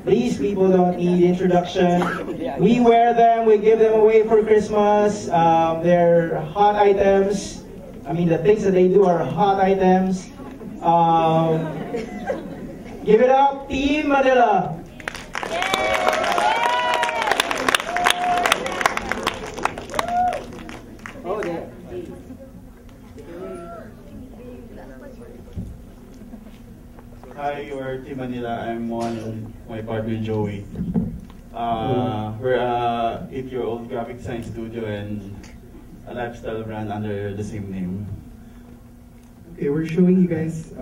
These people don't need introduction. We wear them, we give them away for Christmas. They're hot items. I mean, the things that they do are hot items. Give it up, Team Manila. Oh, yeah. Hi, we're Team Manila. I'm Juan and my partner Joey. We're a 8-year-old graphic design studio and a lifestyle brand under the same name. Okay, we're showing you guys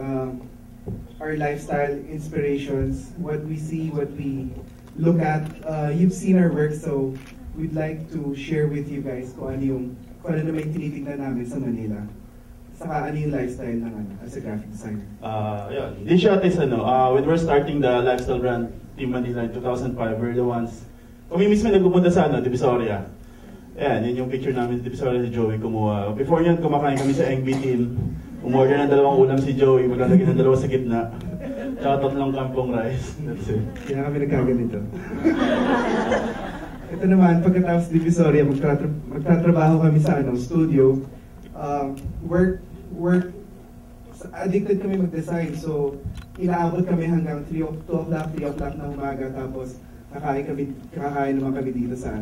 our lifestyle inspirations, what we see, what we look at. You've seen our work, so we'd like to share with you guys kung ano na may tinitignan namin sa Manila. Saka ano yung lifestyle ng as a graphic designer. Yeah. This shot is when we're starting the lifestyle brand Team Manila in 2005, we're the ones, kami mismo nagpupunta sa Divisoria. Ayan, yun yung picture namin sa Divisoria si Joey kumuha. Before yun, kumakain kami sa NB team. Umorder ng 2 ulam si Joey, maglalagay ng 2 sa gitna. Tsaka 3 kampong rice. That's it. Kaya kami nagkaganito. Ito naman, pagkatapos Divisoria, magtatrabaho kami sa studio. Work, addicted kami mag-design. So, inaabot kami hanggang 2 o'clock na umaga. Tapos, kakain naman kami dito sa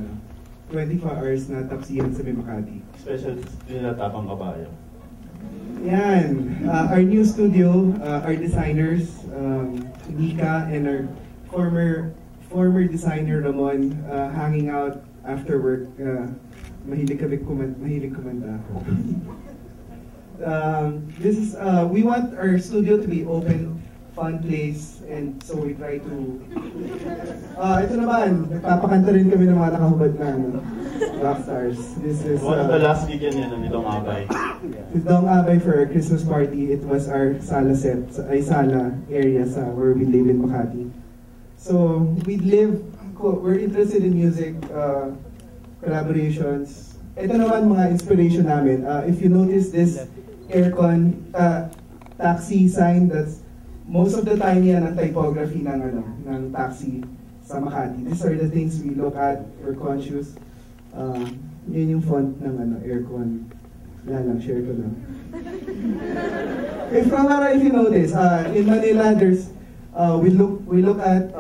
24 hours na tapsihan sa Makati. Special nila Tapang Kabayo. Yan. Our new studio, our designers, Nika and our former designer Ramon, hanging out after work. Mahilig kumanta. This is we want our studio to be open, fun place, and so we try to. Ito naman, nagpapakanta rin kami ng mga nakahubad na rockstars. This is one of the last weekend yan ni Dong Abay. With Dong Abay for our Christmas party, it was our sala set, sala area where we live in Makati. So we're interested in music, collaborations. Ito naman mga inspiration namin. If you notice this aircon taxi sign, that's most of the time yan ang typography ng taxi sa Makati. These are the things we look at, we're conscious. Yun yung font ng aircon. Share ko lang. If you notice, in Manila, we look at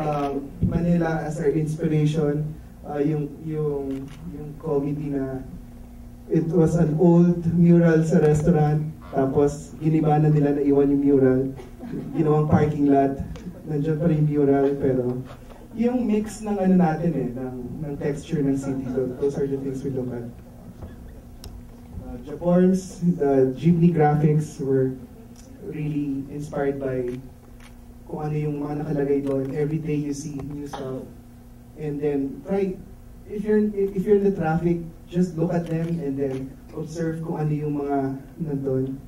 Manila as our inspiration. Yung comedy na it was an old mural sa restaurant, tapos giniba na nila na iwan yung mural, ginawang parking lot, nandiyan pa rin yung mural, pero yung mix ng natin ng texture ng city, those are the things we look at. Japorms, the Jeepney graphics were really inspired by kung ano yung mga nakalagay doon. Every day you see new stuff. And then try, if you're in the traffic, just look at them and then observe kung ano yung mga nandun.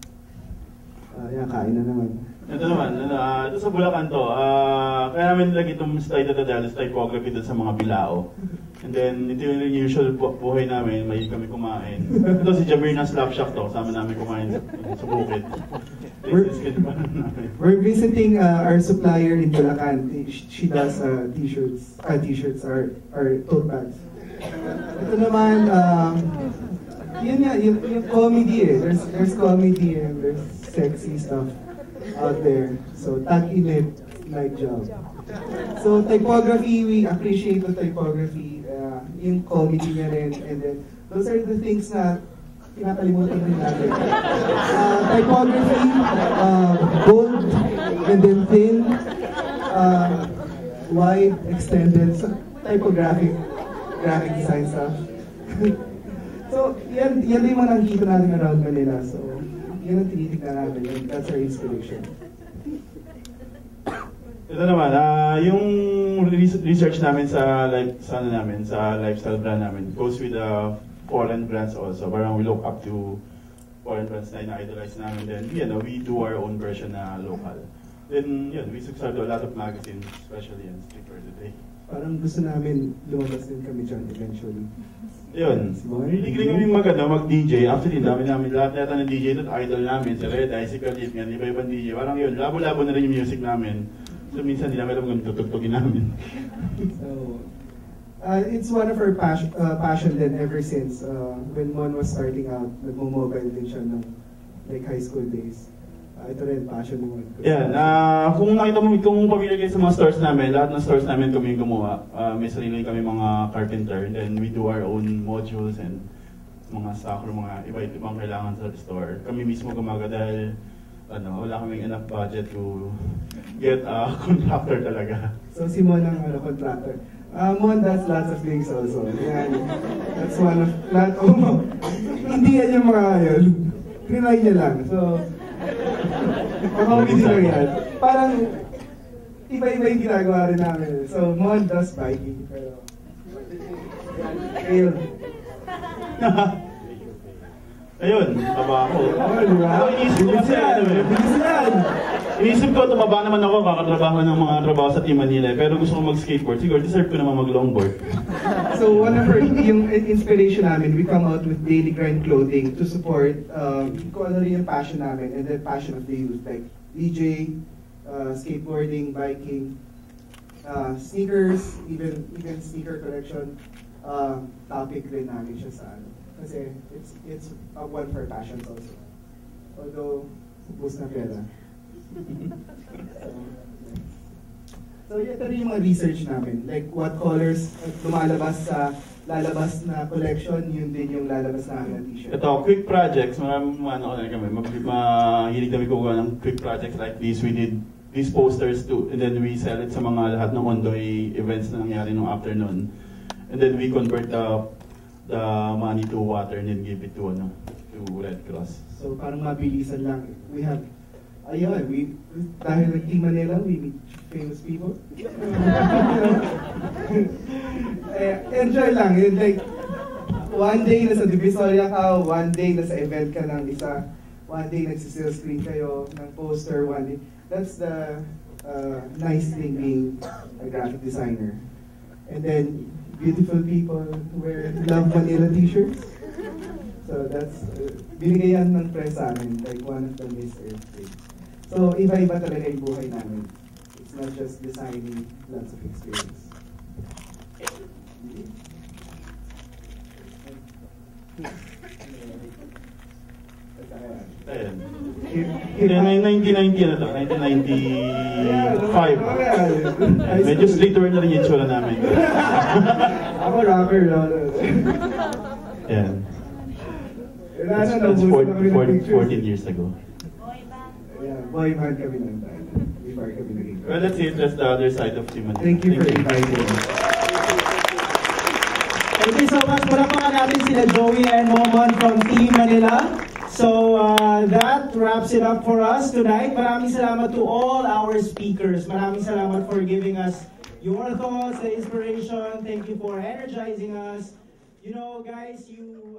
Kain na naman. Ito naman, ito sa Bulacan to, kaya namin nilagay itong style na Dallas typography doon sa mga bilao. And then, ito yung usual buhay namin, may kami kumain. Ito si Jamir ng Slapshack to, kasama namin kumain sa bukid. We're visiting our supplier in Bulacan. She does t-shirts. T-shirts are tote bags. Ito naman, yun nga, yung comedy There's comedy and there's sexy stuff out there. So, tag-init, night job. So, typography, we appreciate the typography, yung comedy niya rin, and then, those are the things na pinakalimutan rin natin. Typography, bold, and then thin, wide, extended, so, graphic design stuff. So, yan yung mga nakikita natin around Manila. So, yan ang tinitignan natin. That's our inspiration. Ito naman, yung research namin sa lifestyle brand namin goes with foreign brands also. Parang we look up to foreign brands na ina-idolize namin. Then, we do our own version na local. Then, we subscribe to a lot of magazines, especially in Sticker Today. Parang gusto namin lumabas din kami dyan eventually. Yun. Hindi kami mag-DJ. Actually, lahat yata ng DJ doon, idol namin. Si Red Eye, si Kalip, iba-ibang DJ. Parang yun, labo-labo na rin yung music namin. So minsan hindi namin alam kung tutugtugin namin. So, it's one of our passion din ever since when Mon was starting out, nagmo-mobile din siya ng like high school days. Ito rin, passion mo. Yan. Kung nakita mo, kung familiar kayo sa mga stores namin, lahat ng stores namin kami yung gumawa. May sarili kami mga carpenter. Then we do our own modules and mga stock or mga ibang kailangan sa store. Kami mismo gumaga dahil wala kaming enough budget to get a contractor talaga. So si Mon ang contractor. Mon does lots of things also. Yan. That's one of, hindi yan yung mga yun. Trinay niya lang. So, din yan. Parang, iba-iba yung ginagawa rin namin. So, Mon does biking. Pero, ayun. Ayun, taba ako. Inisip ko, tumaba naman ako, kakatrabaho ng mga trabaho sa Team Manila. Pero gusto ko mag-skateboard. Siguro, deserve ko naman mag-longboard. So, one of our, yung inspiration namin, we come out with daily grind clothing to support kung ano rin yung passion namin and the passion of the youth. Like DJ, skateboarding, biking, sneakers, even sneaker collection. Topic rin namin siya sa ano. Kasi it's one for passions also. Although, ubos na pera. So ito rin yung mga research namin. Like what colors lalabas na collection, yun din yung lalabas namin na t-shirt. Ito, quick projects. Mahilig kami kukuha ng quick projects like this. We did these posters too. And then we sell it sa mga lahat ng Ondoy events na nangyari nung afternoon. And then we convert the money to water and then give it to Red Cross. So parang mabilisan lang. We have, dahil nag-Team Manila, we meet famous people. Enjoy lang. Like, one day nasa Divisoria ka, one day nasa event ka ng isa, one day nagsisil screen kayo ng poster, one day. That's the nice thing being a graphic designer. And then, beautiful people wear Love Manila t-shirts. So that's, binigay yan ng press sa amin, like one of the Miss Earth things. So iba-iba talaga yung buhay namin. It's not just designing, lots of experience. Ayan. 1990 na to, 1995. Medyo streetwear na rin yung tsura namin. Ako rocker, Ayan. That's 14 years ago. Yeah, boy band kami ng time. Before kami naging. Well, let's see, that's the other side of Team Manila. Thank you for inviting me. Thank you so much. Palapakan natin sila Joey and Momon from Team Manila. So that wraps it up for us tonight. Maraming salamat to all our speakers. Maraming salamat for giving us your thoughts, the inspiration. Thank you for energizing us. You know, guys, you